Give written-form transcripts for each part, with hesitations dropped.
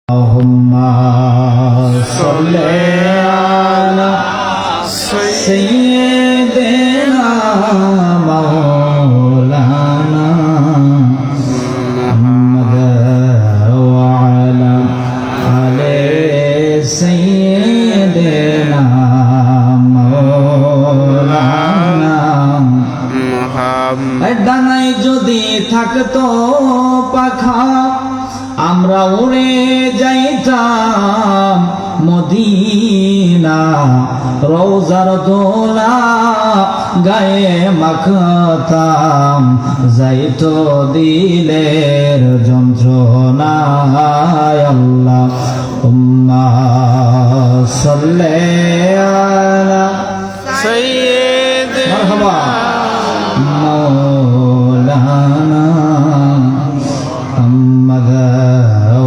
Allahumma salli ala sayyidina maulana Muhammad wa ala ali sayyidina maulana Muhammad ডানায় যদি থাকতো পাখা আমরা উড়ে যাইতাম মদিনা রওজার দোলা গায়ে মাখতাম যাইতো দিলের যন্ত্রণায় আল্লাহুম্মা সাল্লি আলা সাইয়্যিদিনা মারহাবা মাওলানা محمد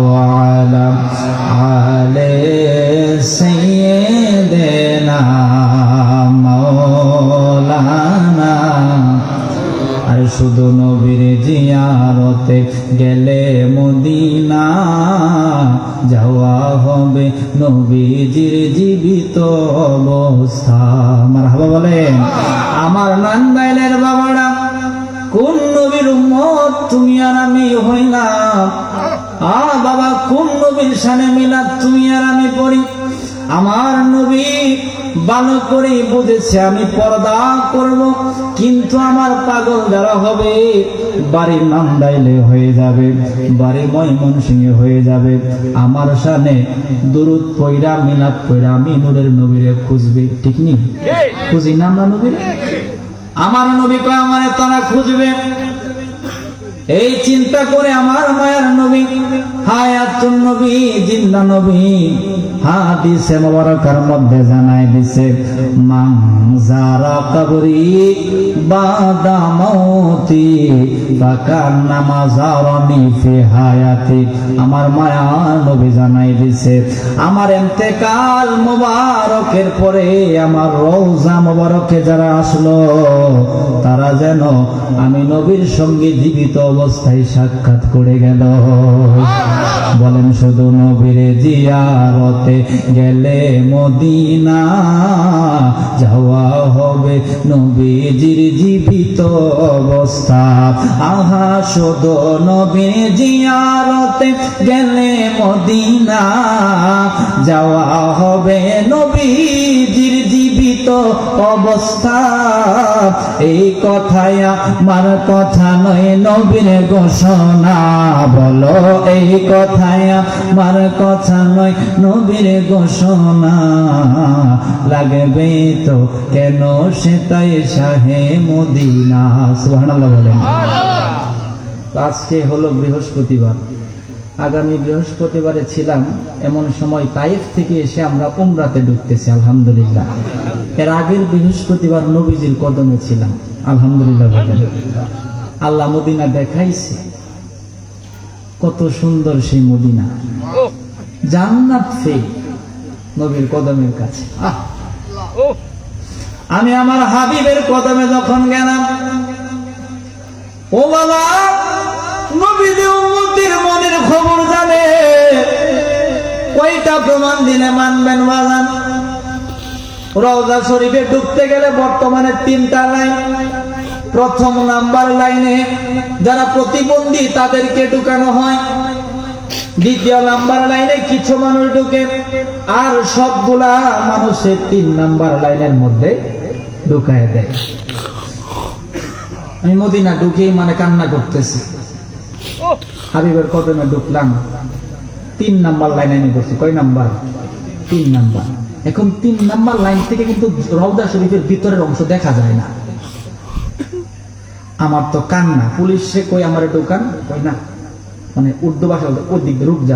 وعلى آل سيدنا مولانا আর শুধু নবীর জিয়ারতে গেলে মদিনা যাওয়া হবে নবীজির জীবিত অবস্থা মারহাবা বলেন আমার নান্দাইলের বাবারা কোন নবীর উম্মত তুমি আর আমি হইলাম বাবা কোন নবীর শানে মিলাদ তুমি আর আমি পড়ি আমার নবী ভালো করে বুঝেছে আমি পর্দা করব কিন্তু আমার পাগল যারা হবে বাড়ির নান্দাইলে হয়ে যাবে বাড়ি ময়মনসিংহে হয়ে যাবে আমার শানে দুরূদ পড়া মিলাদ পড়া আমি নূরের নবীরে খুঁজবে ঠিক নি খুঁজি না আমরা নবীরে আমার নবী কয় আমারে তারা খুঁজবে এই চিন্তা করে আমার মায়ের নবী হায়াতুন নবী জিন্দা নবী হাদিসে মুবারকার মধ্যে জানাই দিছে মান যারা কবরি বাদা মাউতি ফাকান্না মাযারানি ফি হায়াতি আমার মায়ার নবী জানাই দিছে আমার ইন্তেকাল মুবারকের পরে আমার রওজা মুবারকে যারা আসলো তারা যেন আমি নবীর সঙ্গে জীবিত অবস্থায় সাক্ষাৎ করে গেল বলেন শুধু নবীর জিয়ারতে গেলে মদিনা যাওয়া হবে নবীজির জীবিত অবস্থা আহা শুধু নবীর জিয়ারতে গেলে মদিনা যাওয়া হবে নবীজির জীবিত অবস্থা এই কথায় আমার কথা নয় নবীর ঘোষণা বলো এই কথায় আমার কথা নয় নবীর ঘোষণা লাগবে তো কেন সে তাই শাহে মদিনা সুবহানাল্লাহ বলেন আজকে হলো বৃহস্পতিবার আগামী বৃহস্পতিবারে ছিলাম এমন সময় তাইফ থেকে এসে আমরা উমরাতে ঢুকতেছি আলহামদুলিল্লাহ এর আগের বৃহস্পতিবার নবীজির কদমে ছিলাম আলহামদুলিল্লাহ আল্লাহ মদিনা দেখাইছে কত সুন্দর সেই মদিনা জান্নাত ফে নবীর কদমের কাছে আমি আমার হাবিবের কদমে যখন গেলাম ও বাবা নবীর উম্মতের মনের খবর জানে কয়টা প্রমাণ দিলে মানবেন বাজান রওজা শরীফে ঢুকতে গেলে বর্তমানে 3টা লাইন প্রথম নাম্বার লাইনে যারা প্রতিবন্ধী তাদেরকে ঢুকানো হয় দ্বিতীয় নাম্বার লাইনে কিছু মানুষ ঢুকে আর সবগুলা মানুষের 3 নাম্বার লাইনের মধ্যে ঢুকায় দেয় আমি মদিনা ঢুকেই মানে কান্না করতেছি হাবিবের কদমে ঢুকলাম 3 নাম্বার লাইনে আমি করছি কয় নাম্বার 3 নাম্বার এখন 3 নাম্বার লাইন থেকে কিন্তু রওজা শরীফের ভিতরের অংশ দেখা যায় না আমার তো কান্না পুলিশ সে কই আমার দোকান কই না মানে উর্দু ভাষা ওই দিক রুক যা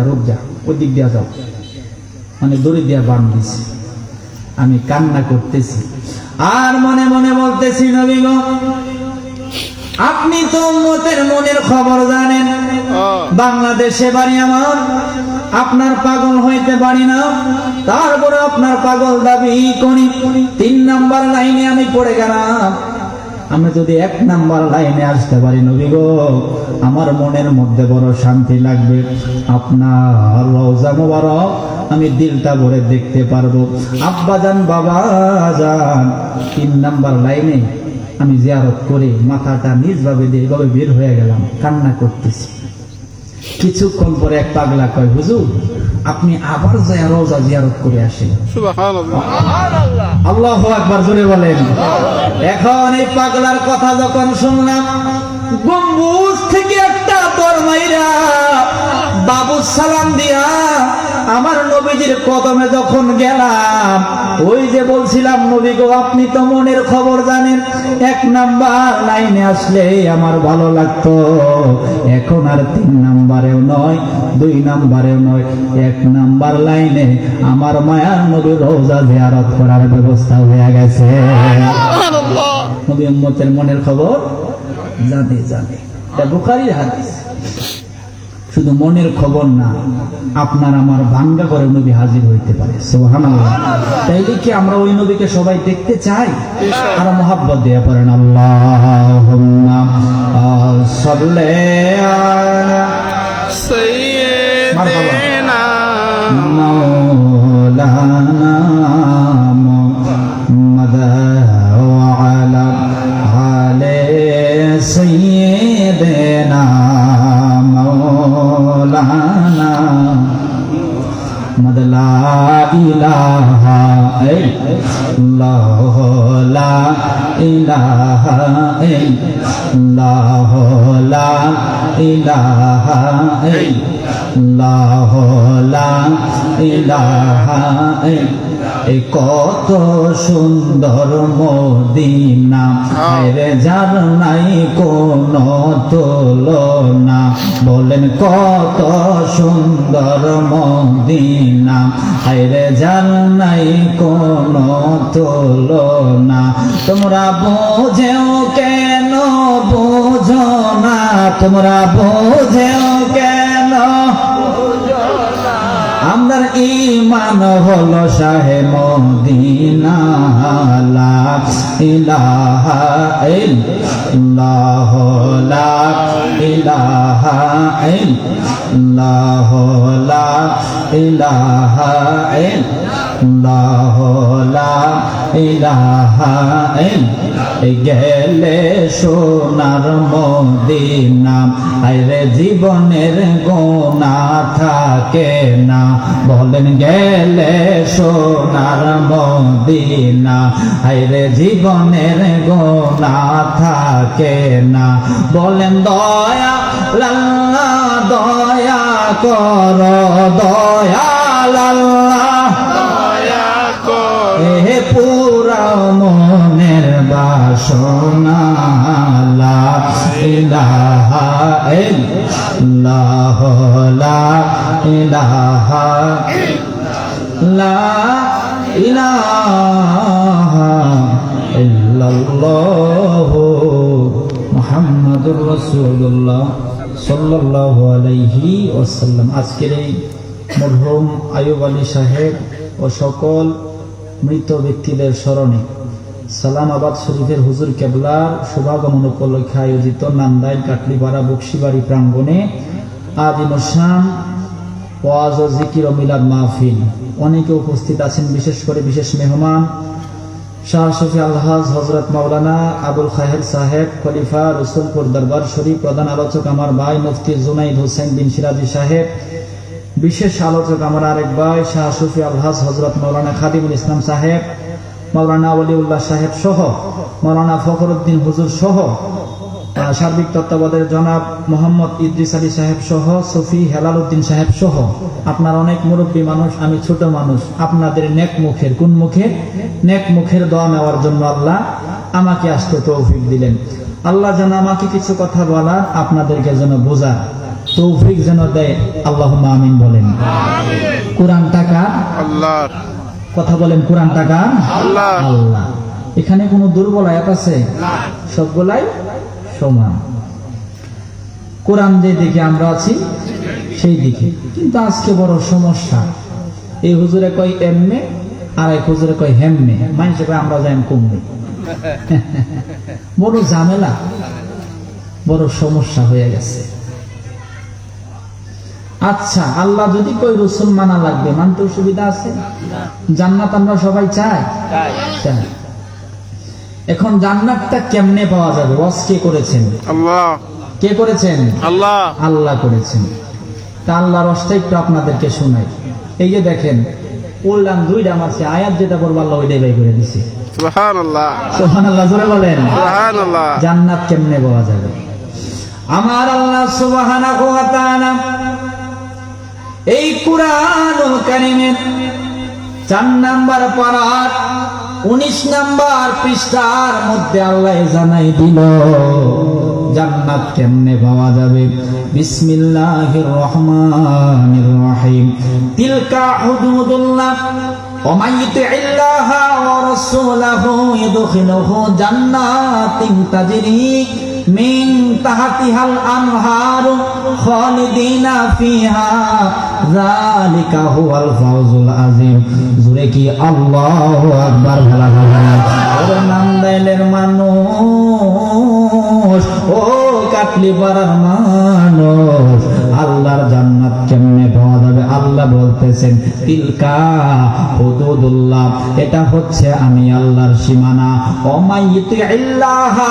ওই দিক দিয়া যাও মানে দড়ি দিয়া বান দিছি আমি কান্না করতেছি আর মনে মনে বলতেছি নবী গো আপনি তো উম্মতের মনের খবর জানেন বাংলাদেশে বাড়ি আমার আপনার পাগল হইতে পারি না তারপরে আপনার পাগল দাবি করি 3 নাম্বার লাইনে আমি পড়ে গেলাম আমরা যদি 1 নাম্বার লাইনে আসতে পারি নবী গো আমার মনের মধ্যে বড় শান্তি লাগবে। আপনার রওজা মোবারক আমি দিলটা ভরে দেখতে পারবো। আব্বা যান, বাবা যান, 3 নাম্বার লাইনে আমি জিয়ারত করে মাথাটা নিজভাবে দিয়ে এভাবে বের হয়ে গেলাম, কান্না করতেছি। কিছুক্ষণ পরে এক পাগলা কয়, হুজুর আপনি আবার যায় রওজা জিয়ারত করে আসেন। সুবহানাল্লাহ, আল্লাহু আকবার জোরে বলেন। এখন এই পাগলার কথা যখন শুনলাম, গম্বুজ থেকে একটা দর মাইরা বাবু সালাম দিয়া আমার নবীজির কদমে যখন গেলাম, ওই যে বলছিলাম নবী গো আপনি তো মনের খবর জানেন, 1 নাম্বার লাইনে আসলে আমার ভালো লাগতো, এখন আর 3 নাম্বারেও নয়, 2 নাম্বারেও নয়, 1 নাম্বার লাইনে আমার মায়ার নবীর রওজা জিয়ারত করার ব্যবস্থা হয়ে গেছে। নবী উম্মতের মনের খবর জানে জানে, এটা বুখারীর হাদিস। শুধু মনের খবর না, আপনার আমার ভাঙ্গা করে নবী হাজির হইতে পারে। সুবহানাল্লাহ। তাইলে কি আমরা ওই নবীকে সবাই দেখতে চাই? আর মোহাব্বত দিয়ে পড়েন আল্লাহুম্মা সাল্লি আলা সাইয়্যিদিনা মাওলানা মুহাম্মাদ ওয়া আলা আলি সাইয়্যিদিনা মাওলানা লা ইলাহা ইল্লাল্লাহ, লা ইলাহা ইল্লাল্লাহ, লা ইলাহা ইল্লাল্লাহ, লা ইলাহা ইল্লাল্লাহ। কত সুন্দর মদিনা, রে যার নাই কোন তুলনা। বলেন কত সুন্দর মদিনা, রে যার নাই কোন তুলনা। তোমরা বোঝেও কেন বোঝো না, তোমরা বোঝেও কেন, আমার ঈমান হলো শাহে মদিনা। লা ইলাহা ইল্লাল্লাহ, লা ইলাহা ইল্লাল্লাহ, লা ইলাহা ইল্লাল্লাহ, লা ইলাহা ইল্লাল্লাহ। গেলে সোনার মদিনা, আরে জীবনের গোনা থাকে না। বলেন গেলে সোনার মদিনা, আরে জীবনের গোনা থাকে না। বলেন দয়া আল্লাহ, দয়া কর, দয়া আল্লাহ, দয়া কর, হে পুরা মনের বাসনা। লা ইলাহা ইল্লাল্লাহ, লা ইলাহা লা ইলাহা ইল্লাল্লাহ মুহাম্মাদুর রাসূলুল্লাহ সাল্লাল্লাহু আলাইহি ওয়াসাল্লাম। আজকের এই মরহুম আইয়ুব আলী সাহেব ও সকল মৃত ব্যক্তিদের স্মরণে সালামাবাদ শরীফের হুজুর কেবলার শুভাগমন উপলক্ষে আয়োজিত নান্দাইল কাটলিপাড়া বকশিবাড়ি প্রাঙ্গণে আজ অনুষ্ঠান ওয়াজ ও জিকির ও মিলাদ মাহফিল। অনেকে উপস্থিত আছেন, বিশেষ করে বিশেষ মেহমান শাহ শফি আলহাজ হযরত মাওলানা আবুল খাহের সাহেব, খলিফা রসুলপুর দরবার শরীফ। প্রধান আলোচক আমার ভাই মুফতি জুনাইদ হোসেন বিন সিরাজি সাহেব। বিশেষ আলোচক আমার আরেক ভাই শাহ শফি আলহাজ হযরত মাওলানা খাদিমুল ইসলাম সাহেব, মাওলানা ওয়ালিউল্লাহ সাহেব সহ, মাওলানা ফখরুদ্দিন হুজুর সহ, সার্বিক তত্ত্বাবধায়ক জনাব মোহাম্মদ ইদ্রিস আলী সাহেব সহ, সফি হেলাল উদ্দিন সাহেব সহ আপনার অনেক মুরব্বী মানুষ, আমি ছোট মানুষ, আপনাদের নেক মুখের, কোন মুখে? নেক মুখের দোয়া নেওয়ার জন্য আল্লাহ আমাকে আসতে তৌফিক দিলেন। আল্লাহ যেন আমাকে কিছু কথা বলার, আপনাদেরকে যেন বোঝার তৌফিক যেন দেয়। আল্লাহুম্মা আমিন বলেন। কোরআন টাকা আল্লাহর, কথা বলেন কোরআন টাকা আল্লাহ। আল্লাহ এখানে কোনো দুর্বল আয়াত আছে? সবগুলাই সমান। কোরআন যে দিকে আমরা আছি সেই দিকে, কিন্তু আজকে বড় সমস্যা। এই হুজুরে কয় এমনে, আর এক হুজুরে কয় হেমনে, মানুষে কয় আমরা যাই কমবে। বড় ঝামেলা। বড় সমস্যা হয়ে গেছে। আচ্ছা, আল্লাহ যদি কই রসুল মানা লাগবে, মানতে অসুবিধা আছে? জান্নাত আমরা সবাই চাই। এখন জান্নাতটা কেমনে পাওয়া যাবে? ওয়াজ কে করেছেন? আল্লাহ। কে করেছেন? আল্লাহ। আল্লাহ করেছেন। তা আল্লাহর ওয়াজটা একটু আপনাদেরকে শোনাই। এই যে দেখেন, বললাম দুইটা মাসে আয়াত যেটা বলবো আল্লাহ ওইটাই বাই করে দিছে। সুবহানাল্লাহ, সুবহানাল্লাহ জোরে বলেন। সুবহানাল্লাহ। জান্নাত কেমনে পাওয়া যাবে? আমার আল্লাহ সুবহানাহু ওয়া তাআলা এই কুরআনুল কারীমের 4 নাম্বার পারার 19 নাম্বার পৃষ্ঠার মধ্যে আল্লাহ জানাই দিল জান্নাত কেমনে পাওয়া যাবে। বিসমিল্লাহির রহমানির রহিম। তিলকা হুদুদুল্লাহ ওয়া মান ইউতিইল্লাহা ওয়া রাসূলাহু ইদখিলহু জান্নাতিন তাজরি মিন তাহতিহাল আনহারু খালিদিনা ফিহা যালিকা হুয়াল ফাওজুল আযীম। জোরে কি আল্লাহু আকবার বলা যাবে? ওরে নান্দাইলের মানুষ, ও কাটলি পাড়ার মানুষ, আল্লাহর জান্নাত কেমনে পাওয়া যাবে? আল্লাহ বলতেছেন তিলকা হুদুদুল্লাহ, এটা হচ্ছে আমি আল্লাহর সীমানা। ওয়া মান ইউতিইল্লাহা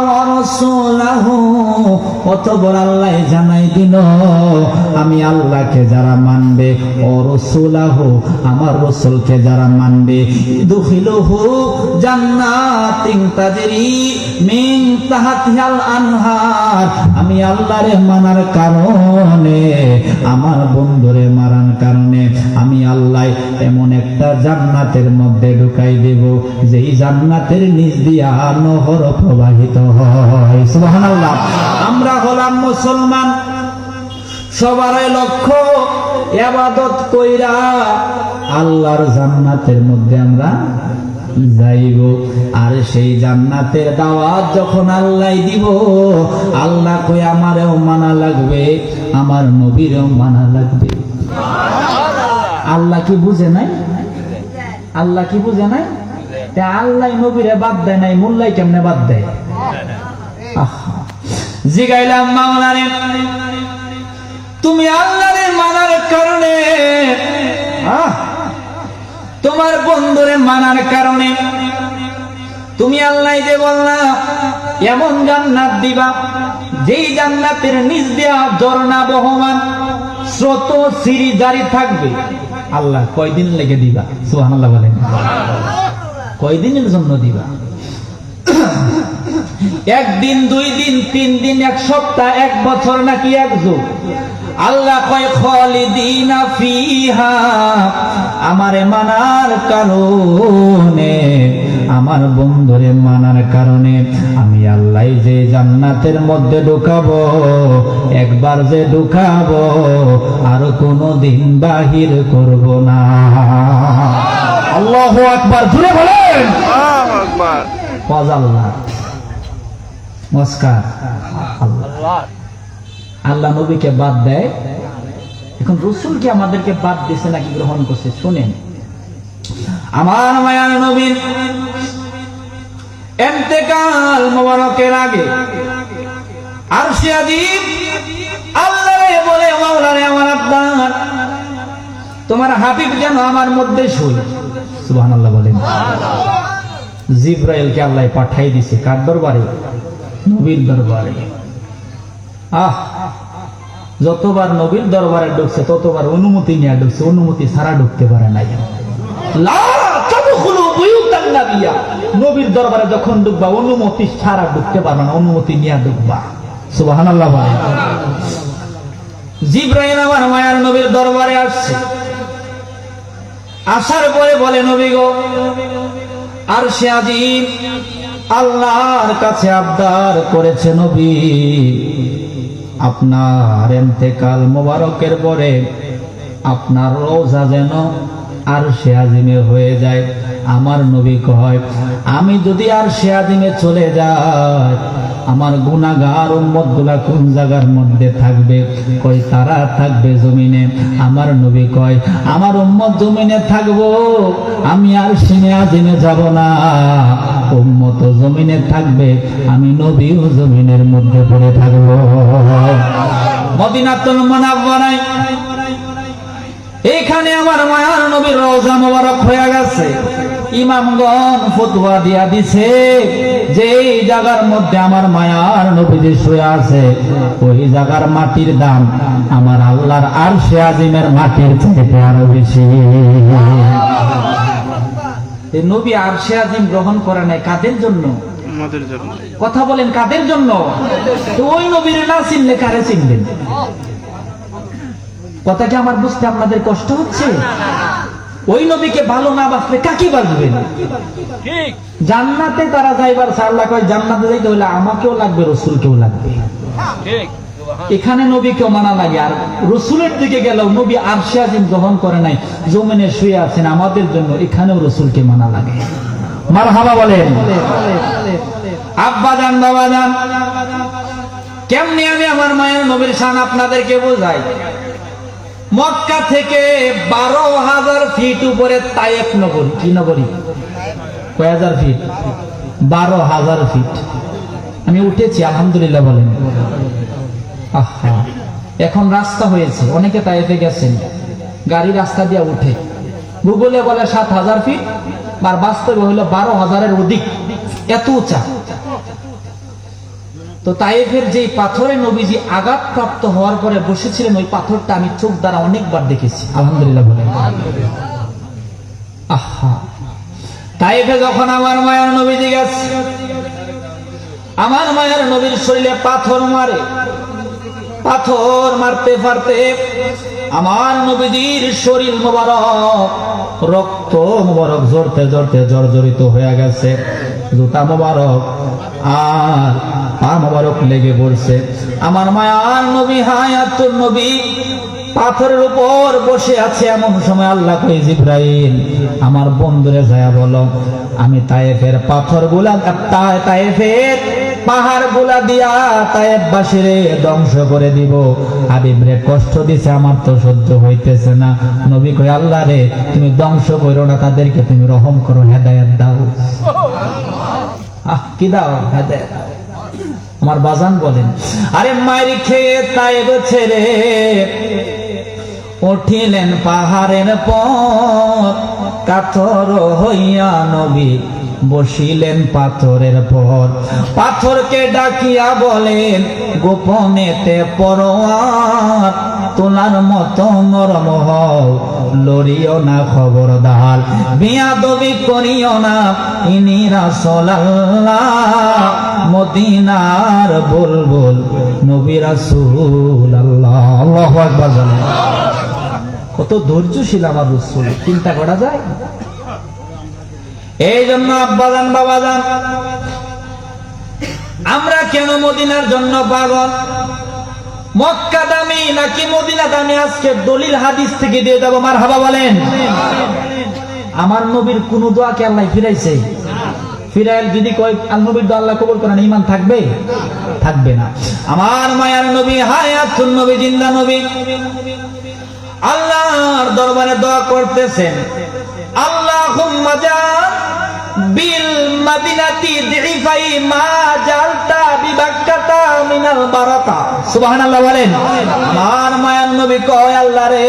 ওয়া রাসূলাহু, অতঃপর আল্লাহ জানাই দিল আমি আল্লাহকে যারা মানবে, ও রাসূলাহু আমার রাসূলকে যারা মানবে, দুখিলুহু জান্নাতিন তাজরি মিন তাহতিহাল আনহার, আমি আল্লাহরে মানার কারণে, আমার বন্ধুরে মারার কারণে আমি আল্লাহ এমন একটা জান্নাতের মধ্যে ঢুকাই দেব যেই জান্নাতের নিচ দিয়া নহর প্রবাহিত হয়। সুবহানাল্লাহ। আমরা হলাম মুসলমান, সবারই লক্ষ্য ইবাদত কইরা আল্লাহর জান্নাতের মধ্যে আমরা যাইব। আর সেই জান্নাতের দাওয়াত যখন আল্লাহ দিব, আল্লাহ কই আমারও মানা লাগবে, আমার নবীরও মানা লাগবে। আল্লাহ কি বুঝে নাই? আল্লাহ কি বুঝে নাই? আল্লাহ নবীরে বাদ দেয় নাই, মোল্লাই কেমনে বাদ দেয়? জিগাইলাম মাওলারে, তুমি আল্লাহরে মানার কারণে, তোমার বন্ধুরে মানার কারণে তুমি আল্লাহ যে বললা এমন জান্নাত দিবা যেই জান্নাতের নিচ দিয়া ঝর্ণা বহমান, স্রোত সিঁড়ি জারি থাকবে। আল্লাহ কয়দিন লেগে দিবা? সুবহানাল্লাহ বলেন। কয়দিনের জন্য দিবা? 1 দিন, 2 দিন, 3 দিন, 1 সপ্তাহ, 1 বছর, নাকি 1 যুগ? আল্লাহ কয় খালিদিনা ফিহা, আমারে মানার কারণে, আমার বন্ধুরে মানার কারণে আমি আল্লাহ যে জান্নাতের মধ্যে ঢুকাবো, একবার যে ঢুকাবো আর কোনদিন বাহির করব না। আল্লাহু আকবার জোরে বলেন। আল্লাহু আকবার। আল্লাহ নমস্কার। আল্লাহ আল্লাহ নবীকে বাদ দেয়, এখন রাসূলকে আমাদেরকে বাদ দিয়েছে নাকি গ্রহণ করছে? শুনেন, আমার মায়ার নবীর ইন্তেকাল মোবারকের আগে আরশে আজিম আল্লাহরে বলে, মাওলারে আমার আব্বার, তোমার হাবিব যেন আমার মধ্যে শুই। সুবহানাল্লাহ বলেন। জিবরাইলকে আল্লাহ পাঠাই দিছে কার দরবারে? নবীর দরবারে। যতবার নবীর দরবারে ঢুকছে ততবার অনুমতি নিয়ে ঢুকছে, অনুমতি ছাড়া ঢুকতে পারে নাই। নবীর দরবারে যখন ঢুকবা অনুমতি ছাড়া ঢুকতে পারবে না, অনুমতি নিয়ে ঢুকবা। সুবহানাল্লাহ। জিবরাইল আমার মায়ার নবীর দরবারে আসছে, আসার পরে বলে, নবী গো, আরশে আজিম আল্লাহর কাছে আবদার করেছে, নবী আপনার ইন্তেকাল মোবারকের পরে আপনার রওজা যেন আরশে আজিমে হয়ে যায়, আমার নবী কয় আমি যদি আর সে আদিমে চলে যাই, আমার গুনাহগার উম্মত গুলা কোন জায়গার মধ্যে থাকবে? কই তারা থাকবে জমিনে। আমার নবী কয় আমার উম্মত জমিনে থাকবো, আমি আর সিনে আদিমে যাব না। উম্মত জমিনে থাকবে, আমি নবীও জমিনের মধ্যে পড়ে থাকবো। মদিনাতুল মুনাওয়ারায় এখানে আমার মায়ার নবীর রওজা মোবারক হয়ে গেছে। ইমামগণ ফতোয়া দিয়া দিছে যে এই জায়গার মধ্যে আমার মায়ার নবীজি শুয়ে আছে, ওই জায়গার মাটির দাম আমার আল্লাহর আরশে আজিমের মাটির থেকে আরো বেশি। এই নবী আরশে আজিম গ্রহণ করে নাই কাদের জন্য? আমাদের জন্য। কথা বলেন কাদের জন্য? তো ওই নবীর না চিনলে কারে চিনবেন? কথাটা আমার বুঝতে আপনাদের কষ্ট হচ্ছে? ওই নবীকে ভালো না বাসলে কাকে বাসবেন? জান্নাতে তারা যাইবার আল্লাহ কয় জান্নাতে যাইতে হলে আমাকেও লাগবে, রসুলকেও লাগবে। এখানে নবীকেও মানা লাগে, আর রসুলের দিকে গেলেও নবী আরশে আজিম গ্রহণ করে নাই, জমিনে শুয়ে আছেন আমাদের জন্য, এখানেও রসুলকে মানা লাগে। মারহাবা বলেন। আব্বা জান বাবা জান, কেমনি আমি আমার মায়ের নবীর শান আপনাদেরকে বোঝাই। মক্কা থেকে 12,000 ফিট উপরে তায়েফ নগরী। কি নগরী? কয় হাজার ফিট? 12,000 ফিট। আমি উঠেছি আলহামদুলিল্লাহ বলেন। আহা, এখন রাস্তা হয়েছে, অনেকে তায়েফে গেছেন, গাড়ি রাস্তা দিয়ে উঠে। গুগলে বলে 7,000 ফিট, আর বাস্তবে হইল 12,000-এর অধিক, এত উঁচা। তো তায়েফের যে পাথরে নবীজি আঘাতপ্রাপ্ত হওয়ার পরে বসেছিলেন, ওই পাথরটা আমি চোখ দ্বারা অনেকবার দেখেছি আলহামদুলিল্লাহ বলেন। আহা, তায়েফে যখন আমার মায়ের নবীজি গেছে, আমার মায়ের নবীর শরীরে পাথর মারে। পাথর মারতে মারতে আমার নবীজির শরীর মোবারক, রক্ত মোবারক জড়তে জড়তে জর্জরিত হয়ে গেছে। জুতা মোবারক আর পা মোবারক লেগে পড়ছে। আমার মায়ার নবী হায়াতুন নবী পাথরের উপর বসে আছে। এমন সময় আল্লাহ কই, জিবরাইল আমার বন্ধুরে যায় বলো আমি তায়েফের পাথর গুলা, তায়েফের পাহাড় গুলা দিয়া তায়েফবাসীরে ধ্বংস করে দিব। হাবিব রে কষ্ট দিছে, আমার তো সহ্য হইতেছে না। নবী কই, আল্লাহ রে তুমি ধ্বংস করো না, তাদেরকে তুমি রহম করো, হেদায়েত দাও। কি দাও? হেদায়েত। আমার বাজান বলেন, আরে মায়ের খেয়ে তায়েফ ছেড়ে উঠিলেন পাহাড়ের পর, কাতর হইয়া নবী বসিলেন পাথরের পর। পাথরকে ডাকিয়া বলেন, গোপনেতে পরোয়ার তোলার মতো নরম হও, লড়িও না খবরদার, বিয়াদবি করিও না, ইনি রাসূলুল্লাহ মদিনার বুলবুল নবী রাসূলুল্লাহ। আল্লাহু আকবার বলেন। কত ধৈর্যশীল আমার রাসূল, চিন্তা করা যায়? এই জন্য আব্বাজান বাবাজান, আমরা কেন মদিনার জন্য পাগল? মক্কা দামি নাকি মদিনা দামি? আজকে দলিল হাদিস থেকে দিয়ে দেবো। মারহাবা বলেন। আমার নবীর কোন দোয়াকে আল্লাহ ফিরাইছে? ফিরাইল যদি কয় আল নবীর দোয়া আল্লাহ কবুল করেন, ঈমান থাকবে? থাকবে না। আমার মায়ার নবী হায়াতুন নবী, জিন্দা নবী, আল্লাহর দরবারে দোয়া করতেছেন, আল্লাহুম্মা জাল বিল মাদিনাতি দিফাই মা জালতা বিবাক্কাতা মিনাল বারাকা। সুবহানাল্লাহ বলেন। আমার মায়ার নবী কয়, আল্লাহ রে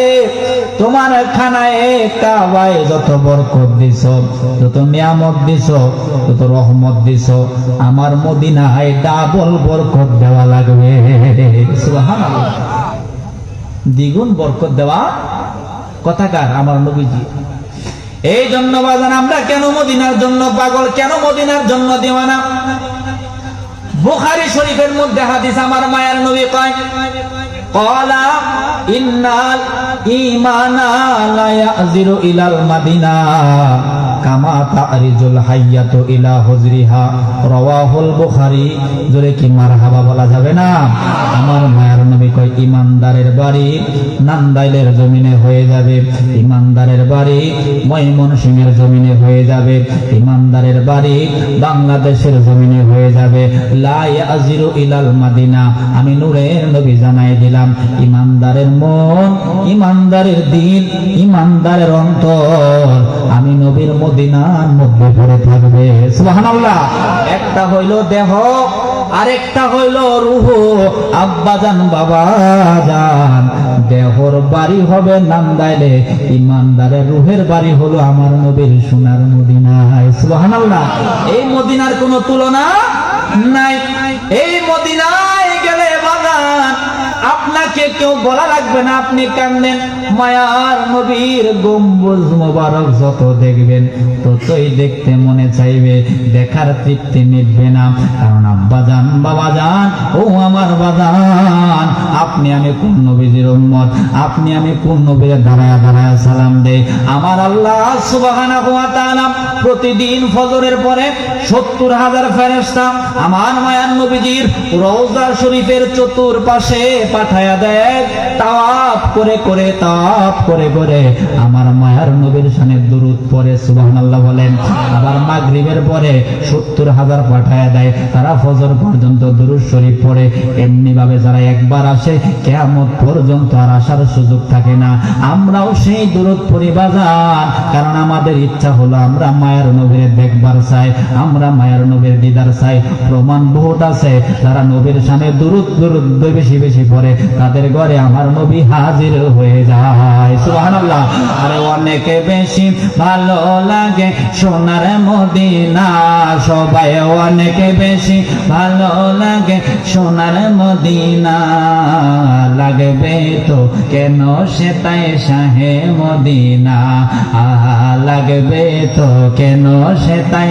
তোমার খানায় কাবায় যত বরকত দিছো, যত নিয়ামত দিছো, যত রহমত দিছো, আমার মদিনায় ডাবল বরকত দেওয়া লাগবে। সুবহানাল্লাহ। দ্বিগুণ বরকত দেওয়া কথাকার আমার নবীজি। এই জন্য বাজান, আমরা কেন মদিনার জন্য পাগল, কেন মদিনার জন্য দিওয়ানা? বুখারী শরীফের মধ্যে হাদিস, আমার মায়ার নবী কয়, ক্বালা ইন্নাল ঈমানা লা ইয়াজিরু ইলাল মাদিনা কামা তারিজুল হাইয়াতু ইলা হুজরিহা রাওয়াহুল বুখারী। জোরে কি মারহাবা বলা যাবে না? আমার মায়ের নবী কয় ইমানদারের বাড়ি নান্দাইলের জমিনে হয়ে যাবে, ইমানদারের বাড়ি ময়মনসিংহের জমিনে হয়ে যাবে, ইমানদারের বাড়ি বাংলাদেশের জমিনে হয়ে যাবে। লা ইয়াজিরু ইলাল মাদিনা, আমি নূরের নবী জানাই দিলাম ইমানদারের মন, ইমানদারের দিল, ইমানদারের অন্তর আমি নবীর মদিনার মধ্যে ভরে থাকবে। সুবহানাল্লাহ। একটা হইল দেহ, আরেকটা হইল রূহ। আব্বাজান বাবাজান, দেহর বাড়ি হবে নান্দাইলে, ইমানদারের রূহের বাড়ি হলো আমার নবীর সোনার মদিনায়। সুবহানাল্লাহ। এই মদিনার কোনো তুলনা নাই। এই মদিনায় গেলে বাগান আপনাকে কেউ বলা লাগবে না আপনি কান্দেন। মায়ার নবীর গম্বুজ মোবারক যত দেখবেন ততই দেখতে মনে চাইবে, দেখার তৃপ্তি মিটবে না। কারণ আব্বাজান বাবাজান, ও আমার বাজান, আপনি আমি কোন নবীজির উম্মত, আপনি আমি কোন নবীর দাঁড়ায় দাঁড়ায় সালাম দেই। আমার আল্লাহ সুবহানাহু ওয়া তাআলা প্রতিদিন ফজরের পরে ৭০,০০০ ফেরেশতা আমার মায়ার নবীজির রওজা শরীফের চতুর্পাশে পাঠায়া দেয়। তাওয়াফ করে করে, তাওয়াফ করে করে আমার মায়ার নবীর শানে দুরূদ পড়ে। সুবহানাল্লাহ বলেন। আবার মাগরিবের পরে ৭০,০০০ পাঠায়া দেয়, তারা ফজর পর্যন্ত দুরূদ শরীফ পড়ে। এমনি ভাবে যারা একবার আসে কিয়ামত পর্যন্ত আর আসার সুযোগ থাকে না। আমরাও সেই দুরূদ পড়ি বাজান, কারণ আমাদের ইচ্ছা হলো আমরা মায়ার নবীর দেখবার চাই, আমরা মায়ার নবীর দিদার চাই। প্রমাণ বহুত আছে, যারা নবীর শানে দুরূদ বেশি বেশি পড়ে তাদের ঘরে আমার নবী হাজির হয়ে যায়। সুবহানাল্লাহ। আরে অনেকে বেশি ভালো লাগে সোনার মদিনা, সবাই অনেকে বেশি ভালো লাগে সোনার মদিনা। লাগবে তো কেন সে তাই শাহে মদিনা, লাগবে তো কেন সে তাই